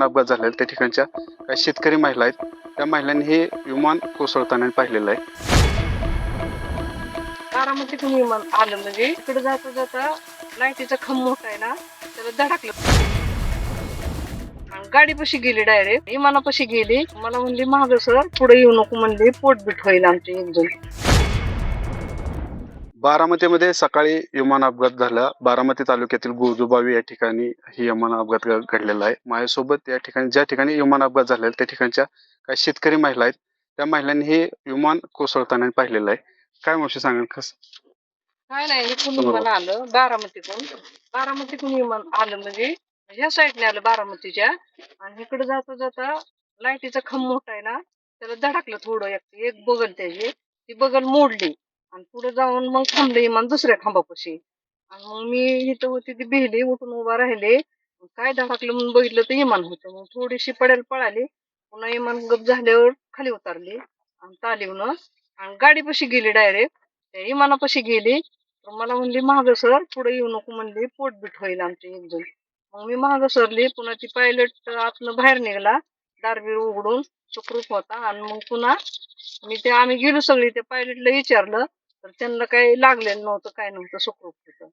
अपघात झालेला त्या ठिकाणच्या काही शेतकरी महिला आहेत, त्या महिलांनी हे विमान कोसळताना पाहिलेलं आहे. बारामतीतून विमान आलं म्हणजे इकडे जाता जाता लाईटीचा खांब मोठा आहे ना, त्याला धडकलं आणि गाडीपाशी गेली, डायरेक्ट विमानापाशी गेली. मला म्हणली मागं सर, पुढे येऊ नको म्हणली, पोटबीट होईल आमची एकदम. बारामतीमध्ये सकाळी विमान अपघात झाला. बारामती तालुक्यातील गोजूबावी या ठिकाणी ही विमान अपघात घडलेला आहे. माझ्यासोबत या ठिकाणी ज्या ठिकाणी विमान अपघात झालेला त्या ठिकाणच्या काही शेतकरी महिला आहेत, त्या महिलांनी हे विमान कोसळताना पाहिलेलं आहे. काय मावशी सांगाल कसं? काय नाही, इकडून विमान आलं बारामतीतून विमान आलं म्हणजे ह्या साईडने आलं बारामतीच्या, आणि इकडे जाता जाता लाईटीचा खांब मोठा आहे ना, त्याला धडकलं थोडं, एक बगल त्याची ती बगल मोडली आणि पुढे जाऊन मग थांबले विमान दुसऱ्या खांबापाशी. आणि मग मी इथं होती ती भिली, उठून उभा राहिले. काय धडकलं म्हणून बघितलं तर विमान होतं. मग थोडीशी पडायला पळाली, पुन्हा विमान गप झाल्यावर खाली उतरली आणि तालीवनं आणि गाडीपाशी गेली, डायरेक्ट त्या विमानापाशी गेली. तर मला म्हणली मागं सर, पुढे येऊ नको म्हणली, पोटबीट होईल आमची एकदम. मग मी मागं सरली. पुन्हा ती पायलट आतनं बाहेर निघाला, दारबीर उघडून, सुखरूप होता. आणि मग पुन्हा आम्ही गेलो सगळी, त्या पायलटला विचारलं तर त्यांना काही लागलेलं नव्हतं, काय नव्हतं, सुखरूप होतं.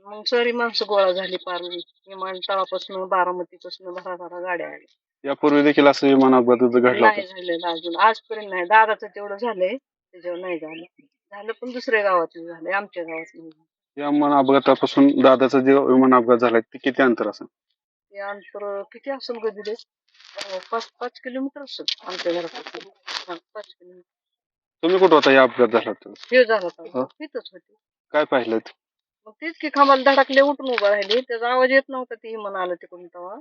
मग सारी माणसं गोळा झाली, पार विमानतळापासून बारामतीपासून भराभरा गाड्या आल्या. यापूर्वी देखील असं विमान अपघात घडला नाही झालेलं अजून आजपर्यंत नाही. दादाचं तेवढं झालंय, त्याच्यावर नाही झालं पण दुसऱ्या गावात झालंय, आमच्या गावात नाही. या विमान अपघातापासून दादाचा जे विमान अपघात झालाय ते किती अंतर असेल? ते अंतर किती असेल ग दिले? 5 किलोमीटर असेल आमच्या घरापासून. 5 किलोमीटर. तुम्ही कुठं होता या अपघात झाला तर? हे झालं तिथंच होते. काय पाहिलं? मग तेच की, खांबाला धडकले, उठून उभा राहिले. त्याचा आवाज येत नव्हता, ते इमान आलं तिकडून तेव्हा.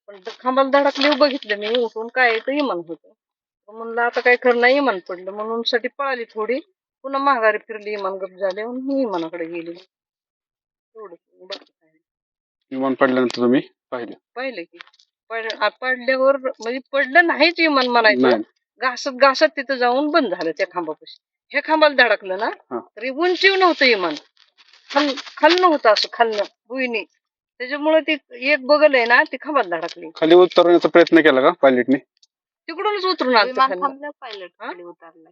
पण खांबाला धडकले, बघितलं मी उठून, काय ते इमान होतं. म्हणलं आता काय खरं नाही, इमान पडलं म्हणून साठी पळाली थोडी, पुन्हा माघारी फिरली, इमान गप झाले मी इमानाकडे गेली. विमान पडल्यानंतर तुम्ही पाहिलं की पडल्यावर म्हणजे पडलं नाहीच विमान म्हणायचं, घासत तिथं जाऊन बंद झालं त्या खांबापाशी. हे खांबाला धडकलं ना, तरी उंचीव नव्हतं विमान, खालनं होतं, असं खालनं भुईनी. त्याच्यामुळे ती एक बगल आहे ना, ती खांबाला धडकली. खाली उतरण्याचा प्रयत्न केला का पायलटने? तिकडूनच उतरून आलं पायलट, खाली उतरला.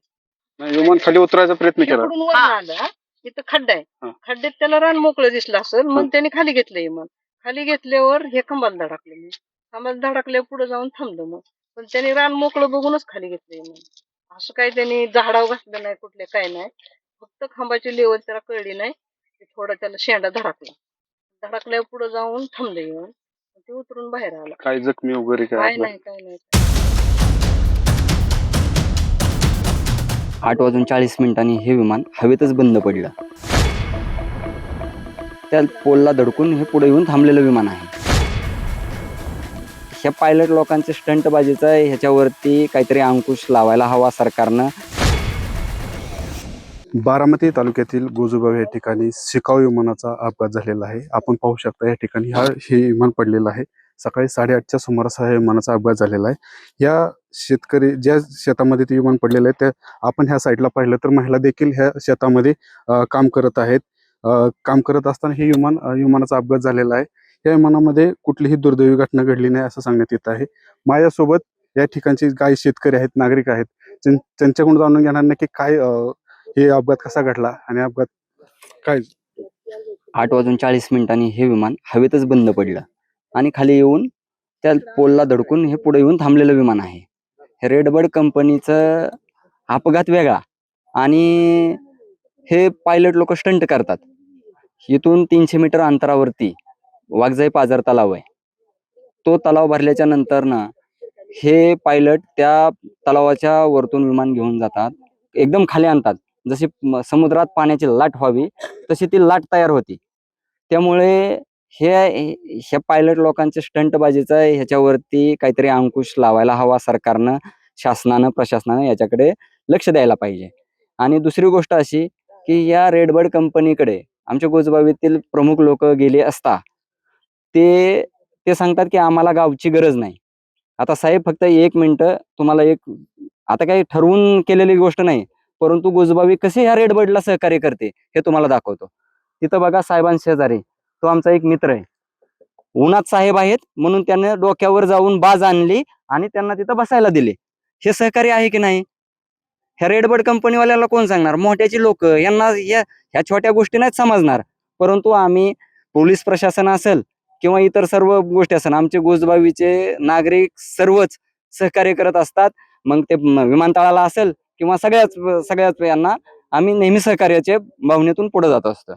विमान खाली उतरायचा प्रयत्न केला. इथं खड्डा आहे, खड्ड्यात त्याला रान मोकळं दिसलं असेल, मग त्याने खाली घेतलं विमान. खाली घेतल्यावर हे खांबाला धडकलं. मी खांबाला धडकल्यावर पुढे जाऊन थांबलं. मग पण त्याने रान मोकळं बघूनच खाली घेतलं विमान. असं काही त्यांनी झाडाव घातलं नाही, कुठले काय नाही, फक्त खांबाची लेवल त्याला कळली नाही, थोडा त्याला शेंडा धडकल्यावर पुढे जाऊन थांबलं विमान. ते उतरून बाहेर आलं. काय जखमी वगैरे काय नाही. 8:40 हे विमान हवेतच बंद पडलं. त्या पोलला धडकून हे पुढे येऊन थांबलेलं विमान आहे. ह्या पायलट लोकांचे स्टंटबाजीचा ह्याच्यावरती काहीतरी अंकुश लावायला हवा सरकारनं. बारामती तालुक्यातील गोजूबावी या ठिकाणी शिकाऊ विमानाचा अपघात झालेला आहे. आपण पाहू शकता या ठिकाणी हे विमान पडलेलं आहे. सकाळी 8:30च्या सुमारास हा विमानाचा अपघात झालेला आहे. या शेतकरी ज्या शेतामध्ये ते विमान पडलेलं आहे, त्या आपण ह्या साईडला पाहिलं तर महिला देखील ह्या शेतामध्ये काम करत आहेत. काम करत असताना हे विमानाचा अपघात झालेला आहे. या विमानामध्ये कुठलीही दुर्दैवी घटना घडली नाही असं सांगण्यात येत आहे. माझ्यासोबत या ठिकाणचे काही शेतकरी आहेत, नागरिक आहेत, त्यांच्याकडून जाणून घेणार नक्की काय हे अपघात कसा घडला आणि अपघात काय. 8:40 हे विमान हवेतच बंद पडलं आणि खाली येऊन त्या पोलला धडकून हे पुढे येऊन थांबलेलं विमान आहे. हे रेडबर्ड कंपनीचं अपघात वेगळा आणि हे पायलट लोक स्टंट करतात. इथून 300 मीटर अंतरावरती वाघजाई पाझर तलाव आहे. तो तलाव भरल्याच्या नंतर ना हे पायलट त्या तलावाच्या वरतून विमान घेऊन जातात, एकदम खाली आणतात. जशी समुद्रात पाण्याची लाट व्हावी तशी ती लाट तयार होती. त्यामुळे ह्या पायलट लोकांच्या स्टंटबाजीचा ह्याच्यावरती काहीतरी अंकुश लावायला हवा सरकारनं, शासनानं, प्रशासनानं याच्याकडे लक्ष द्यायला पाहिजे. आणि दुसरी गोष्ट अशी की या रेडबर्ड कंपनीकडे आमच्या गोजबावीतील प्रमुख लोक गेले असता ते सांगतात की आम्हाला गावची गरज नाही. आता साहेब फक्त 1 मिनिटं तुम्हाला आता काही ठरवून केलेली गोष्ट नाही, परंतु गोजबावी कसे ह्या रेडबर्डला सहकार्य करते हे तुम्हाला दाखवतो. तिथं बघा साहेबांशेजारी तो आमचा एक मित्र आहे, उन्हात साहेब आहेत म्हणून त्याने डोक्यावर जाऊन बाज आणली आणि त्यांना तिथं बसायला दिले. हे सहकार्य आहे की नाही? ह्या रेडबर्ड कंपनीवाल्याला कोण सांगणार? मोठ्याची लोक यांना ह्या छोट्या गोष्टी नाहीत समजणार. परंतु आम्ही पोलीस प्रशासन असेल किंवा इतर सर्व गोष्टी असेल, आमचे गोजबावीचे नागरिक सर्वच सहकार्य करत असतात. मग ते विमानतळाला असेल किंवा सगळ्याच यांना आम्ही नेहमी सहकार्याच्या भावनेतून पुढे जात असतो.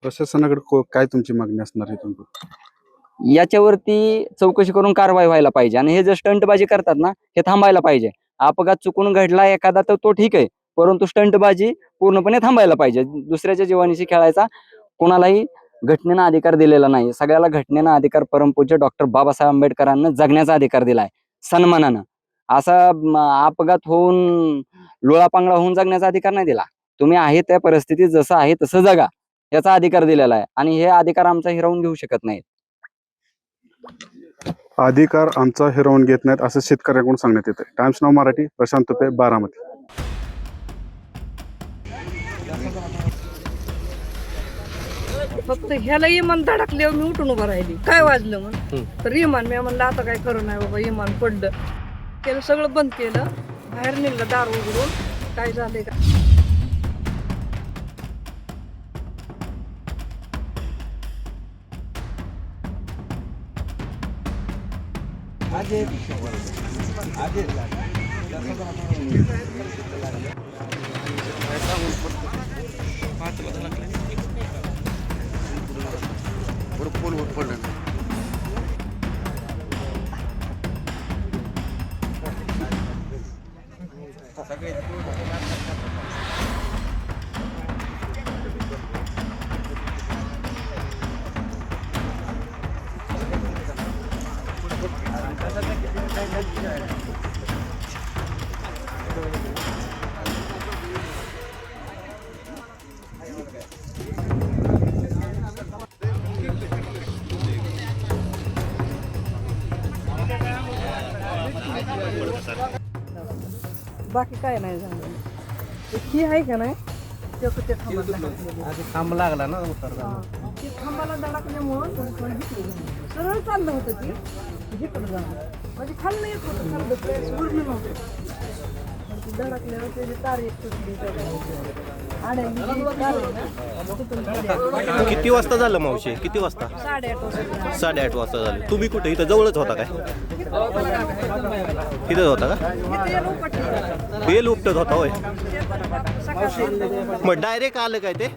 प्रशासनाकडे काय तुमची मागणी असणार आहे इथून? याच्यावरती चौकशी करून कारवाई व्हायला पाहिजे आणि हे जे स्टंटबाजी करतात ना, हे थांबायला पाहिजे. अपघात चुकून घडला एखादा तर तो ठीक आहे, परंतु स्टंटबाजी पूर्णपणे थांबायला पाहिजे. दुसऱ्याच्या जीवानीशी खेळायचा कोणालाही घटनेनं अधिकार दिलेला नाही. सगळ्याला घटनेनं अधिकार परमपूज्य डॉक्टर बाबासाहेब आंबेडकरांना जगण्याचा अधिकार दिलाय सन्मानानं. असा अपघात होऊन लोळापांगळा होऊन जगण्याचा अधिकार नाही दिला. तुम्ही आहे त्या परिस्थितीत जसं आहे तसं जगा, याचा अधिकार दिलेला आहे आणि हे अधिकार आमचा हिरावून घेऊ शकत नाही. अधिकार आमचा हिरावून घेत नाहीत असं शेतकऱ्यांकडून सांगण्यात येतं. टाइम्स नाव मराठी, प्रशांत तुपे, बारामती. फक्त ह्याला इमान धडकल्यावर मी उठून उभं राहिली. काय वाजलं म्हणून तर इमान, मी म्हणलं आता काय करू नाही बाबा, इमान पडलं. केलं सगळं बंद केलं, बाहेर निघलं दार उघडून. काय झालंय का बाकी काय नाही झालं. ही आहे का नाही ते थांब लागला ना ते खांबाला धडकल्यामुळं सरळ चाललं होतं ते जिकडं जाणं, म्हणजे खाल्लं येत होतं, खाल्लं उडलं नव्हतं. धडकल्यावर त्याची तार एक तुटली. किती वाजता झालं मावशी? किती वाजता? 8:30 वाजता. 8:30 वाजता झालं. तुम्ही कुठे? इथं जवळच होता काय? तिथंच होता का? बेल उपटत होता होय? मग डायरेक्ट आलं काय ते?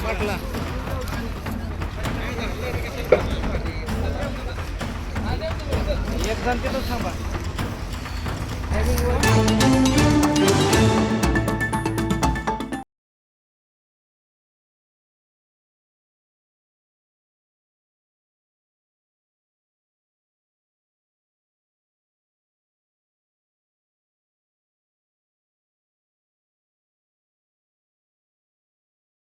फाटला एक जण तिथं थांबा.